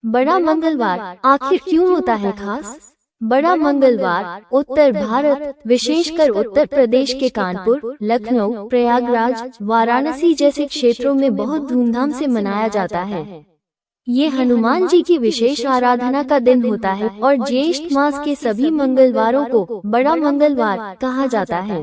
बड़ा मंगलवार आखिर क्यों होता है खास? बड़ा मंगलवार उत्तर भारत, विशेषकर उत्तर प्रदेश के कानपुर, लखनऊ, प्रयागराज, वाराणसी जैसे क्षेत्रों में बहुत धूमधाम से मनाया जाता है। ये हनुमान जी की विशेष आराधना का दिन होता है और ज्येष्ठ मास के सभी मंगलवारों को बड़ा मंगलवार कहा जाता है।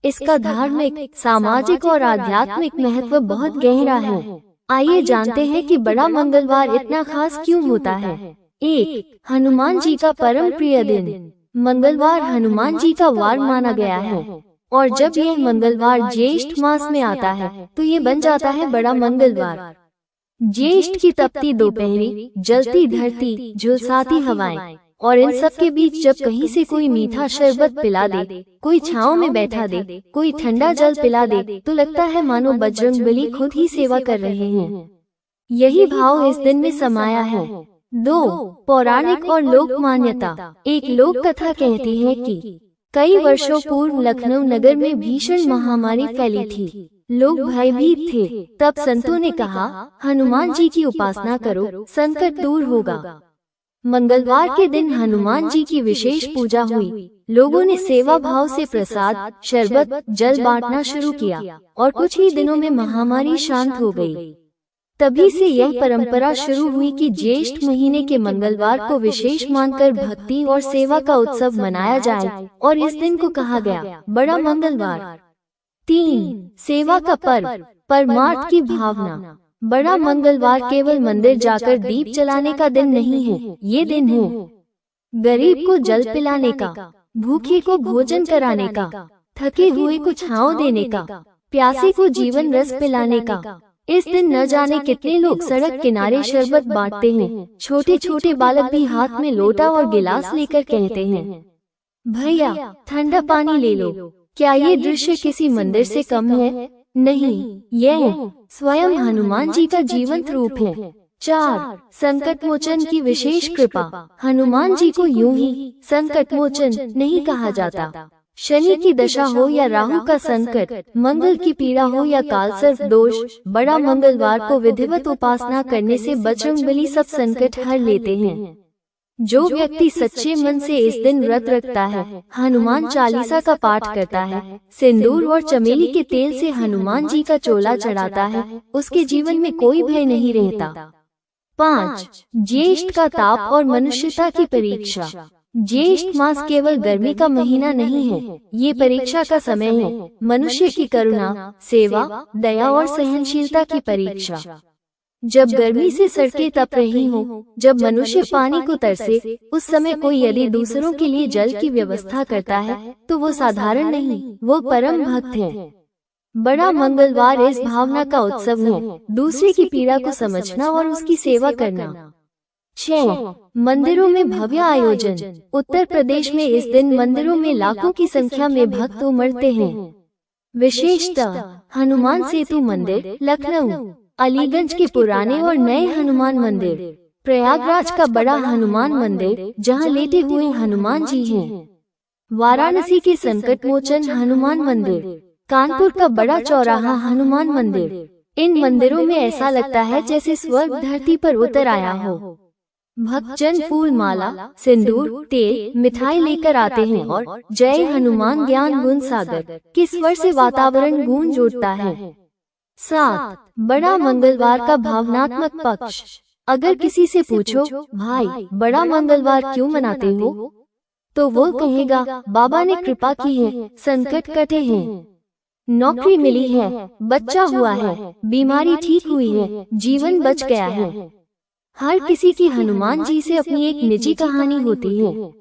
इसका धार्मिक, सामाजिक और आध्यात्मिक महत्व बहुत गहरा है। आइए जानते हैं कि बड़ा मंगलवार इतना खास क्यों होता है। 1. हनुमान जी का परम प्रिय दिन। मंगलवार हनुमान जी का वार माना गया है और जब यह मंगलवार ज्येष्ठ मास में आता है तो ये बन जाता है बड़ा मंगलवार। ज्येष्ठ की तपती दोपहरी, जलती धरती, झुलसाती हवाएं और इन सब के बीच जब कहीं से कोई मीठा शरबत पिला दे, कोई छांव में बैठा दे, कोई ठंडा जल पिला दे, तो लगता है मानो बजरंगबली खुद ही सेवा कर रहे हैं। यही भाव इस दिन में समाया है। 2. पौराणिक और लोक मान्यता। एक लोक कथा कहती है कि कई वर्षों पूर्व लखनऊ नगर में भीषण महामारी फैली थी। लोग भयभीत थे। तब संतों ने कहा, हनुमान जी की उपासना करो, संकट दूर होगा। मंगलवार के दिन हनुमान जी की विशेष पूजा हुई। लोगों ने सेवा भाव से प्रसाद, शरबत, जल बांटना शुरू किया और कुछ ही दिनों में महामारी शांत हो गई। तभी से यह परंपरा शुरू हुई कि ज्येष्ठ महीने के मंगलवार को विशेष मानकर भक्ति और सेवा का उत्सव मनाया जाए और इस दिन को कहा गया बड़ा मंगलवार। 3. सेवा का पर्व, परमार्थ की भावना। बड़ा मंगलवार केवल मंदिर जाकर दीप जलाने का दिन नहीं है, ये दिन है गरीब को जल पिलाने का, भूखे को भोजन कराने का, थके हुए को छांव देने का, प्यासे को जीवन रस पिलाने का। इस दिन न जाने कितने लोग सड़क किनारे शरबत बांटते हैं। छोटे छोटे बालक भी हाथ में लोटा और गिलास लेकर कहते हैं, भैया ठंडा पानी ले लो। क्या ये दृश्य किसी मंदिर से कम है? नहीं, यह स्वयं हनुमान जी का जीवंत रूप है। 4. संकट मोचन की विशेष कृपा। हनुमान जी को यूं ही संकट मोचन नहीं कहा जाता। शनि की दशा हो या राहु का संकट, मंगल की पीड़ा हो या कालसर्प दोष, बड़ा मंगलवार को विधिवत उपासना करने से बजरंगबली सब संकट हर लेते हैं। जो व्यक्ति सच्चे मन से इस दिन व्रत रखता है, हनुमान चालीसा का पाठ करता है, सिंदूर और चमेली के तेल से हनुमान जी का चोला चढ़ाता है, उसके जीवन में कोई भय नहीं रहता। 5. ज्येष्ठ का ताप और मनुष्यता की परीक्षा। ज्येष्ठ मास केवल गर्मी का महीना नहीं है, ये परीक्षा का समय है। मनुष्य की करुणा, सेवा, दया और सहनशीलता की परीक्षा। जब गर्मी से सड़कें तप रही हो, जब मनुष्य पानी को तरसे, उस समय कोई यदि दूसरों के लिए जल की व्यवस्था करता है तो वो साधारण नहीं, वो परम भक्त है। बड़ा मंगलवार इस भावना का उत्सव है, दूसरे की पीड़ा को समझना और उसकी सेवा करना। 6. मंदिरों में भव्य आयोजन। उत्तर प्रदेश में इस दिन मंदिरों में लाखों की संख्या में भक्त उमड़ते हैं। विशेषतः हनुमान सेतु मंदिर, लखनऊ, अलीगंज के पुराने और नए हनुमान मंदिर, प्रयागराज का बड़ा हनुमान मंदिर जहां लेटे हुए हनुमान जी हैं, वाराणसी के संकट मोचन हनुमान मंदिर, कानपुर का बड़ा चौराहा हनुमान मंदिर। इन मंदिरों में ऐसा लगता है जैसे स्वर्ग धरती पर उतर आया हो। भक्तजन फूल माला, सिंदूर, तेल, मिठाई लेकर आते हैं और जय हनुमान ज्ञान गुण सागर के स्वर से वातावरण गूंज उठता है। 7. बड़ा मंगलवार का भावनात्मक पक्ष। अगर किसी से पूछो, भाई बड़ा मंगलवार क्यों मनाते हो, तो वो कहेगा, बाबा ने कृपा की है, संकट कटे हैं, नौकरी मिली है, बच्चा हुआ है, बीमारी ठीक हुई है, जीवन बच गया है। हर किसी की हनुमान जी से अपनी एक निजी कहानी होती है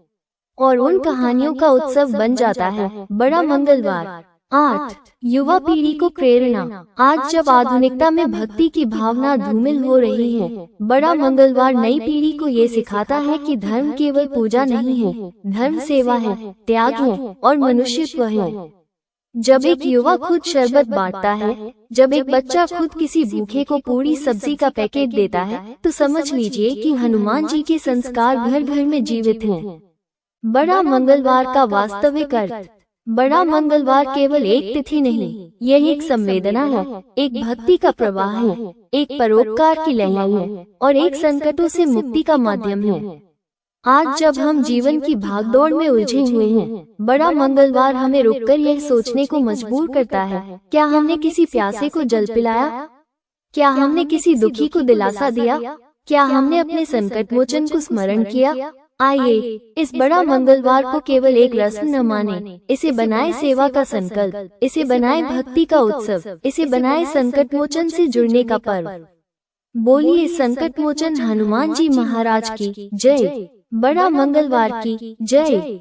और उन कहानियों का उत्सव बन जाता है बड़ा मंगलवार। 8. युवा पीढ़ी को प्रेरणा। आज जब आधुनिकता में भक्ति की भावना धूमिल हो रही है, बड़ा मंगलवार नई पीढ़ी को ये सिखाता है कि धर्म केवल पूजा नहीं है, धर्म सेवा है, त्याग है और मनुष्यत्व है। जब एक युवा खुद शरबत बांटता है, जब एक बच्चा खुद किसी भूखे को पूरी सब्जी का पैकेट देता है, तो समझ लीजिए कि हनुमान जी के संस्कार घर घर में जीवित हैं। बड़ा मंगलवार का वास्तविक अर्थ। बड़ा मंगलवार केवल एक तिथि नहीं, यह एक संवेदना है, एक भक्ति का प्रवाह है, एक परोपकार की लहर है और एक संकटों से मुक्ति का माध्यम है। आज जब हम जीवन की भागदौड़ में उलझे हुए हैं, बड़ा मंगलवार हमें रुककर यह सोचने को मजबूर करता है, क्या हमने किसी प्यासे को जल पिलाया? क्या हमने किसी दुखी को दिलासा दिया? क्या हमने अपने संकट मोचन को स्मरण किया? आइए इस बड़ा मंगलवार को केवल एक रस्म न माने, इसे बनाए सेवा का संकल्प, इसे बनाए भक्ति का उत्सव, इसे बनाए संकट मोचन से जुड़ने का पर्व। बोलिए संकट मोचन हनुमान जी महाराज की जय। बड़ा मंगलवार की जय।